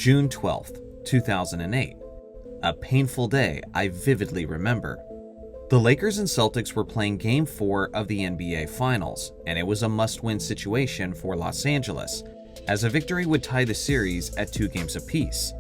June 12th, 2008. A painful day I vividly remember. The Lakers and Celtics were playing Game 4 of the NBA Finals, and it was a must-win situation for Los Angeles, as a victory would tie the series at 2 games apiece.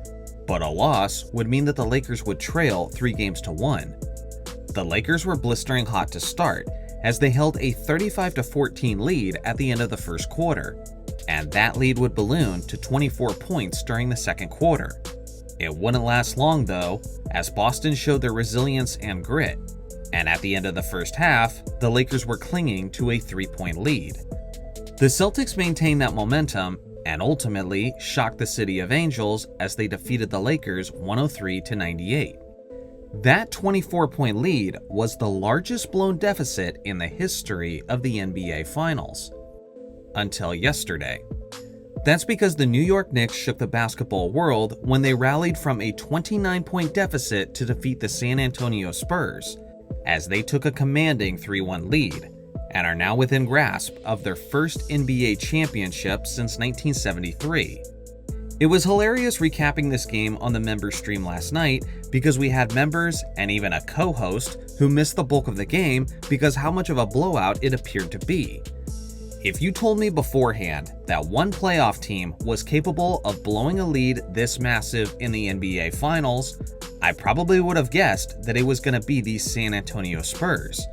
But a loss would mean that the Lakers would trail 3-1. The Lakers were blistering hot to start, as they held a 35-14 lead at the end of the first quarter, and that lead would balloon to 24 points during the second quarter. It wouldn't last long though, as Boston showed their resilience and grit, and at the end of the first half, the Lakers were clinging to a 3-point lead. The Celtics maintained that momentum and ultimately shocked the City of Angels as they defeated the Lakers 103-98. That 24-point lead was the largest blown deficit in the history of the NBA Finals. Until yesterday. That's because the New York Knicks shook the basketball world when they rallied from a 29-point deficit to defeat the San Antonio Spurs, as they took a commanding 3-1 lead, and are now within grasp of their first NBA championship since 1973. It was hilarious recapping this game on the member stream last night because we had members and even a co-host who missed the bulk of the game because how much of a blowout it appeared to be. If you told me beforehand that one playoff team was capable of blowing a lead this massive in the NBA Finals, I probably would have guessed that it was going to be the San Antonio Spurs.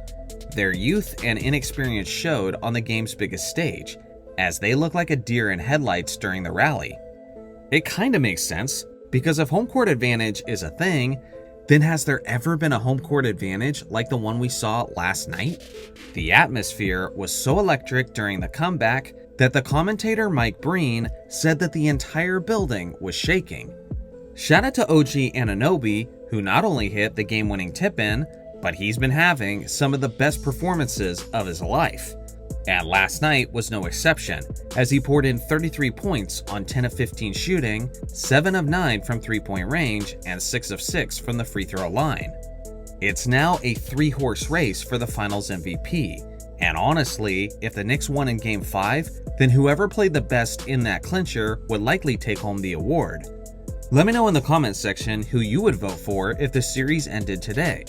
Their youth and inexperience showed on the game's biggest stage, as they looked like a deer in headlights during the rally. It kinda makes sense, because if home court advantage is a thing, then has there ever been a home court advantage like the one we saw last night? The atmosphere was so electric during the comeback that the commentator Mike Breen said that the entire building was shaking. Shout out to OG Anunoby, who not only hit the game-winning tip-in, but he's been having some of the best performances of his life. And last night was no exception, as he poured in 33 points on 10 of 15 shooting, 7 of 9 from three-point range, and 6 of 6 from the free throw line. It's now a 3-horse race for the Finals MVP, and honestly, if the Knicks won in Game 5, then whoever played the best in that clincher would likely take home the award. Let me know in the comments section who you would vote for if the series ended today.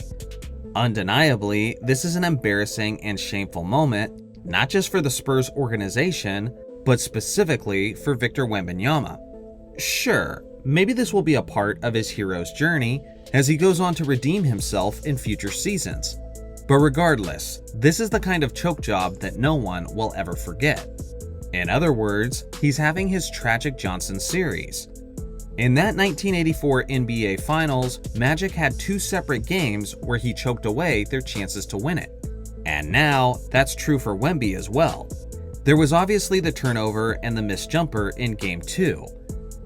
Undeniably, this is an embarrassing and shameful moment, not just for the Spurs organization, but specifically for Victor Wembanyama. Sure, maybe this will be a part of his hero's journey as he goes on to redeem himself in future seasons. But regardless, this is the kind of choke job that no one will ever forget. In other words, he's having his tragic Johnson series. In that 1984 NBA Finals, Magic had 2 separate games where he choked away their chances to win it. And now, that's true for Wemby as well. There was obviously the turnover and the missed jumper in Game 2,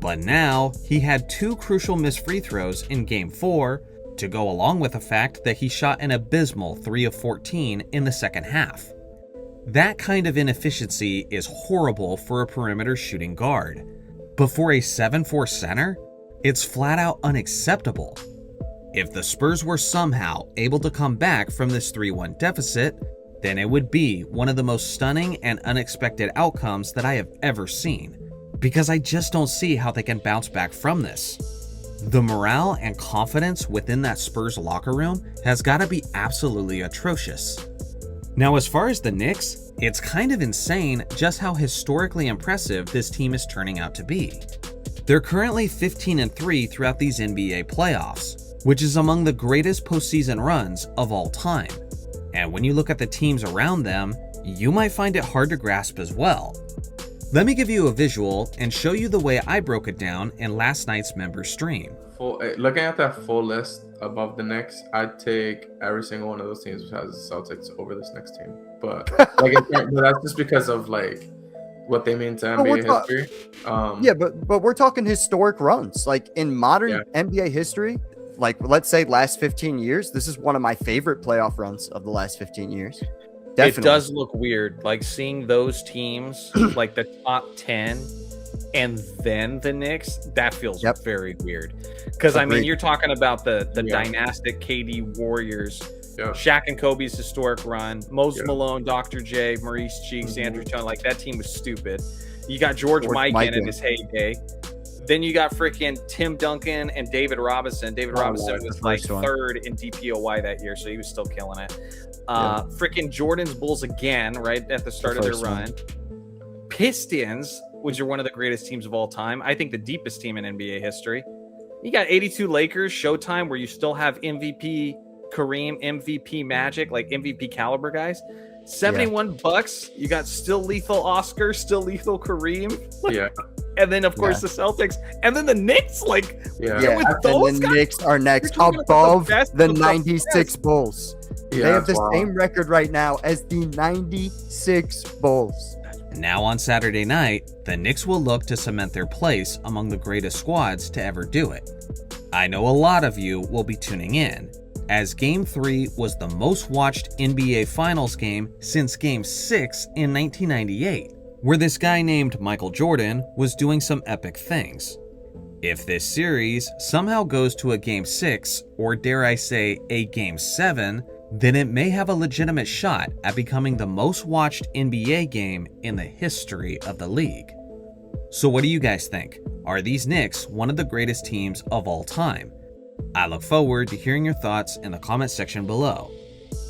but now he had 2 crucial missed free throws in Game 4 to go along with the fact that he shot an abysmal 3 of 14 in the second half. That kind of inefficiency is horrible for a perimeter shooting guard, but for a 7'4" center, it's flat out unacceptable. If the Spurs were somehow able to come back from this 3-1 deficit, then it would be one of the most stunning and unexpected outcomes that I have ever seen, because I just don't see how they can bounce back from this. The morale and confidence within that Spurs locker room has got to be absolutely atrocious. Now, as far as the Knicks, it's kind of insane just how historically impressive this team is turning out to be. They're currently 15-3 throughout these NBA playoffs, which is among the greatest postseason runs of all time. And when you look at the teams around them, you might find it hard to grasp as well. Let me give you a visual and show you the way I broke it down in last night's member stream. Looking at that full list above the Knicks, I'd take every single one of those teams which has the Celtics over this next team. But but that's just because of what they mean to NBA history. But we're talking historic runs. Like in modern NBA history, like let's say last 15 years, this is one of my favorite playoff runs of the last 15 years. Definitely. It does look weird, like seeing those teams, like the top 10, and then the Knicks. That feels very weird. Because I mean, you're talking about the dynastic KD Warriors, Shaq and Kobe's historic run, Moses Malone, Dr. J, Maurice Cheeks, Andrew Tone. Like that team was stupid. You got George Mikan in his heyday. Then you got freaking Tim Duncan and David Robinson. David Robinson like the was like first one. third in DPOY that year, so he was still killing it. Freaking Jordan's Bulls again, right at the start of their run. Pistons, which are one of the greatest teams of all time. I think the deepest team in NBA history. You got 82 Lakers, Showtime, where you still have MVP Kareem, MVP Magic, like MVP caliber guys. 71 Bucks, you got still lethal Oscar, still lethal Kareem. Yeah. And then, of course, the Celtics. And then the Knicks, like, And with those the guys, Knicks are next, you're talking about above the best the of the 96 best. Bulls. Yeah, They have the wow. same record right now as the 96 Bulls. Now on Saturday night, the Knicks will look to cement their place among the greatest squads to ever do it. I know a lot of you will be tuning in, as Game 3 was the most watched NBA Finals game since Game 6 in 1998, where this guy named Michael Jordan was doing some epic things. If this series somehow goes to a Game 6, or dare I say a Game 7, then it may have a legitimate shot at becoming the most watched NBA game in the history of the league. So what do you guys think? Are these Knicks one of the greatest teams of all time? I look forward to hearing your thoughts in the comment section below.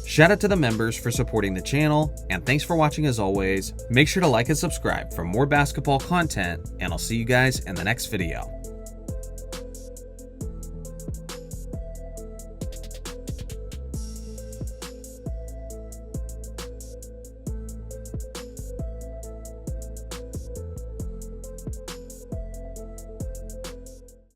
Shout out to the members for supporting the channel, and thanks for watching as always. Make sure to like and subscribe for more basketball content, and I'll see you guys in the next video.